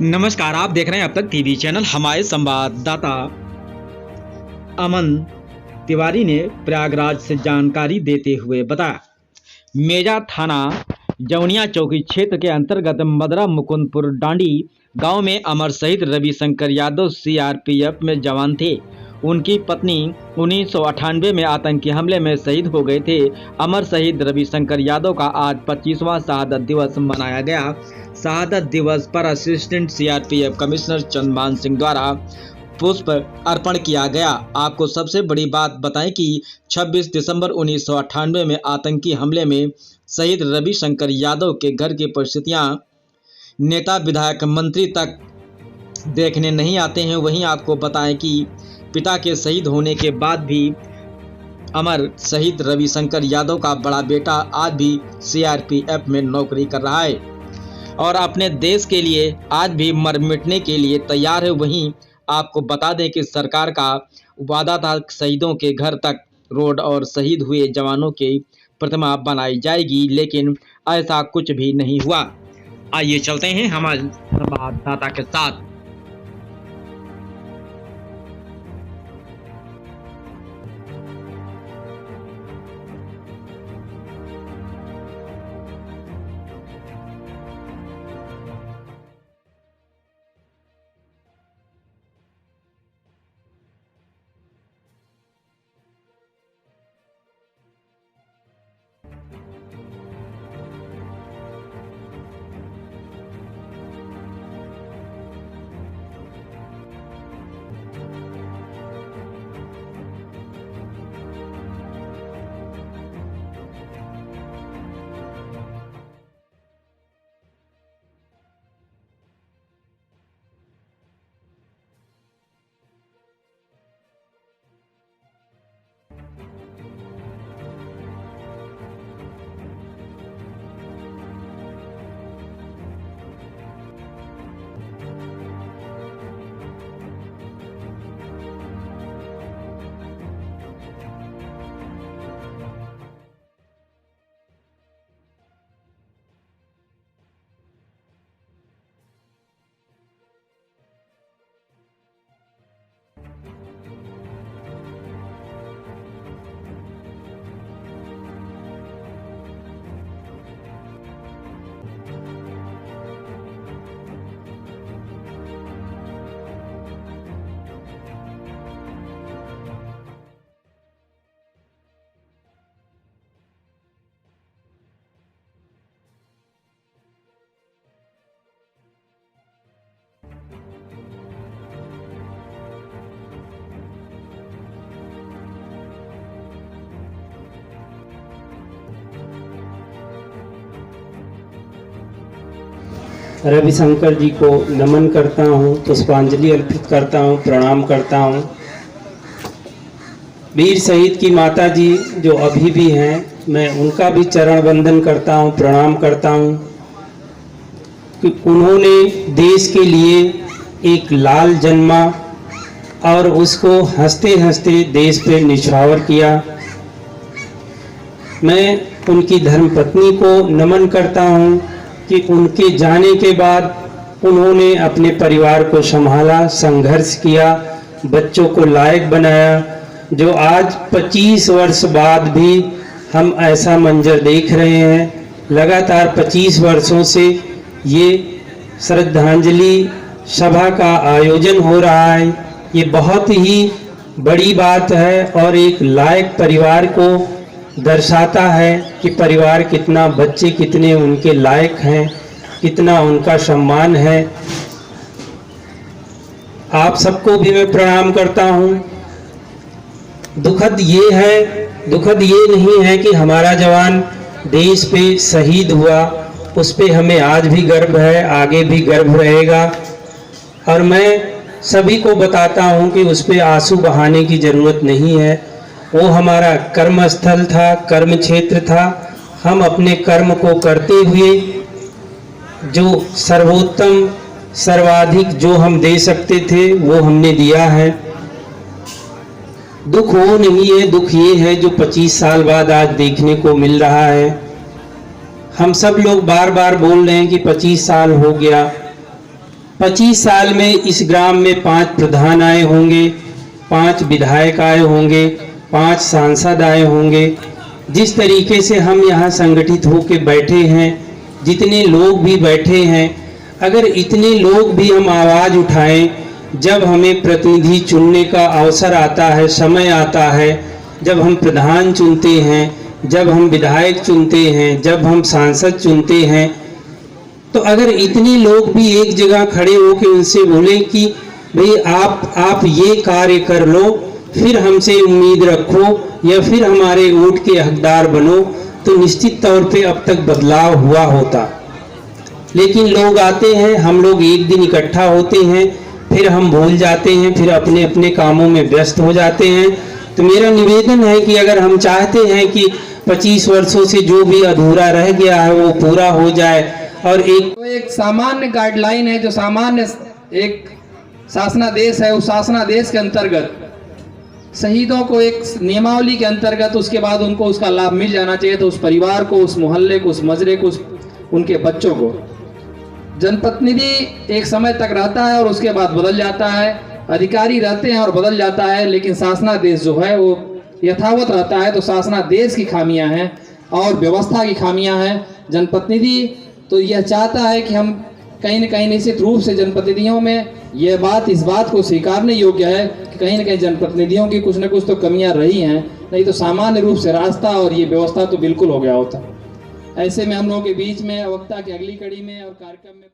नमस्कार, आप देख रहे हैं अब तक टीवी चैनल। हमारे संवाददाता अमन तिवारी ने प्रयागराज से जानकारी देते हुए बताया, मेजा थाना जौनिया चौकी क्षेत्र के अंतर्गत मदरा मुकुंदपुर डांडी गांव में अमर शहीद रविशंकर यादव सीआरपीएफ में जवान थे। उनकी पत्नी 1998 में आतंकी हमले में शहीद हो गए थे। अमर शहीद रविशंकर यादव का आज 25वां शहादत दिवस मनाया गया। शहादत दिवस पर assistant CRPF commissioner Chandrabhan Singh द्वारा पुष्प अर्पण किया गया। आपको सबसे बड़ी बात बताएं कि 26 दिसंबर 1998 में आतंकी हमले में शहीद रविशंकर यादव के घर की परिस्थितियां नेता, विधायक, मंत्री तक देखने नहीं आते हैं। वहीं आपको बताएं कि पिता के शहीद होने के बाद भी अमर शहीद रविशंकर यादव का बड़ा बेटा आज भी सीआरपीएफ में नौकरी कर रहा है और अपने देश के लिए आज भी मर मिटने के लिए तैयार है। वहीं आपको बता दें कि सरकार का वादा था शहीदों के घर तक रोड और शहीद हुए जवानों की प्रतिमा बनाई जाएगी, लेकिन ऐसा कुछ भी नहीं हुआ। आइए चलते हैं हमारे संवाददाता के साथ। रविशंकर जी को नमन करता हूँ, पुष्पांजलि अर्पित करता हूँ, प्रणाम करता हूँ। वीर शहीद की माता जी जो अभी भी हैं, मैं उनका भी चरण वंदन करता हूँ, प्रणाम करता हूँ कि उन्होंने देश के लिए एक लाल जन्मा और उसको हंसते हंसते देश पे निछावर किया। मैं उनकी धर्मपत्नी को नमन करता हूँ कि उनके जाने के बाद उन्होंने अपने परिवार को संभाला, संघर्ष किया, बच्चों को लायक बनाया। जो आज 25 वर्ष बाद भी हम ऐसा मंजर देख रहे हैं। लगातार 25 वर्षों से ये श्रद्धांजलि सभा का आयोजन हो रहा है। ये बहुत ही बड़ी बात है और एक लायक परिवार को दर्शाता है कि परिवार कितना, बच्चे कितने उनके लायक हैं, कितना उनका सम्मान है। आप सबको भी मैं प्रणाम करता हूँ। दुखद ये नहीं है कि हमारा जवान देश पे शहीद हुआ, उस पे हमें आज भी गर्व है, आगे भी गर्व रहेगा। और मैं सभी को बताता हूँ कि उस पे आंसू बहाने की ज़रूरत नहीं है। वो हमारा कर्म स्थल था, कर्म क्षेत्र था। हम अपने कर्म को करते हुए जो सर्वोत्तम, सर्वाधिक जो हम दे सकते थे वो हमने दिया है। दुख वो नहीं है, दुख ये है जो 25 साल बाद आज देखने को मिल रहा है। हम सब लोग बार बार बोल रहे हैं कि 25 साल हो गया, 25 साल में इस ग्राम में 5 प्रधान आए होंगे, 5 विधायक आए होंगे, 5 सांसद आए होंगे। जिस तरीके से हम यहाँ संगठित होकर बैठे हैं, जितने लोग भी बैठे हैं, अगर इतने लोग भी हम आवाज़ उठाएं, जब हमें प्रतिनिधि चुनने का अवसर आता है, समय आता है, जब हम प्रधान चुनते हैं, जब हम विधायक चुनते हैं, जब हम सांसद चुनते हैं, तो अगर इतने लोग भी एक जगह खड़े होकर उनसे बोलें कि भाई आप ये कार्य कर लो, फिर हमसे उम्मीद रखो या फिर हमारे वोट के हकदार बनो, तो निश्चित तौर पे अब तक बदलाव हुआ होता। लेकिन लोग आते हैं, हम लोग एक दिन इकट्ठा होते हैं, फिर हम भूल जाते हैं, फिर अपने अपने कामों में व्यस्त हो जाते हैं। तो मेरा निवेदन है कि अगर हम चाहते हैं कि 25 वर्षों से जो भी अधूरा रह गया है वो पूरा हो जाए और एक सामान्य गाइडलाइन है, जो सामान्य एक शासनादेश है, उस शासनादेश के अंतर्गत शहीदों को एक नियमावली के अंतर्गत उसके बाद उनको उसका लाभ मिल जाना चाहिए। तो उस परिवार को, उस मोहल्ले को, उस मजरे को, उनके बच्चों को जनप्रतिनिधि एक समय तक रहता है और उसके बाद बदल जाता है, अधिकारी रहते हैं और बदल जाता है, लेकिन शासनादेश जो है वो यथावत रहता है। तो शासनादेश की खामियां हैं और व्यवस्था की खामियां हैं। जनप्रतिनिधि तो यह चाहता है कि हम कहीं न कहीं निश्चित रूप से जनप्रतिनिधियों में इस बात को स्वीकारने योग्य है कि कहीं न कहीं जनप्रतिनिधियों की कुछ न कुछ तो कमियां रही हैं, नहीं तो सामान्य रूप से रास्ता और ये व्यवस्था तो बिल्कुल हो गया होता। ऐसे में हम लोगों के बीच में वक्ता की अगली कड़ी में और कार्यक्रम में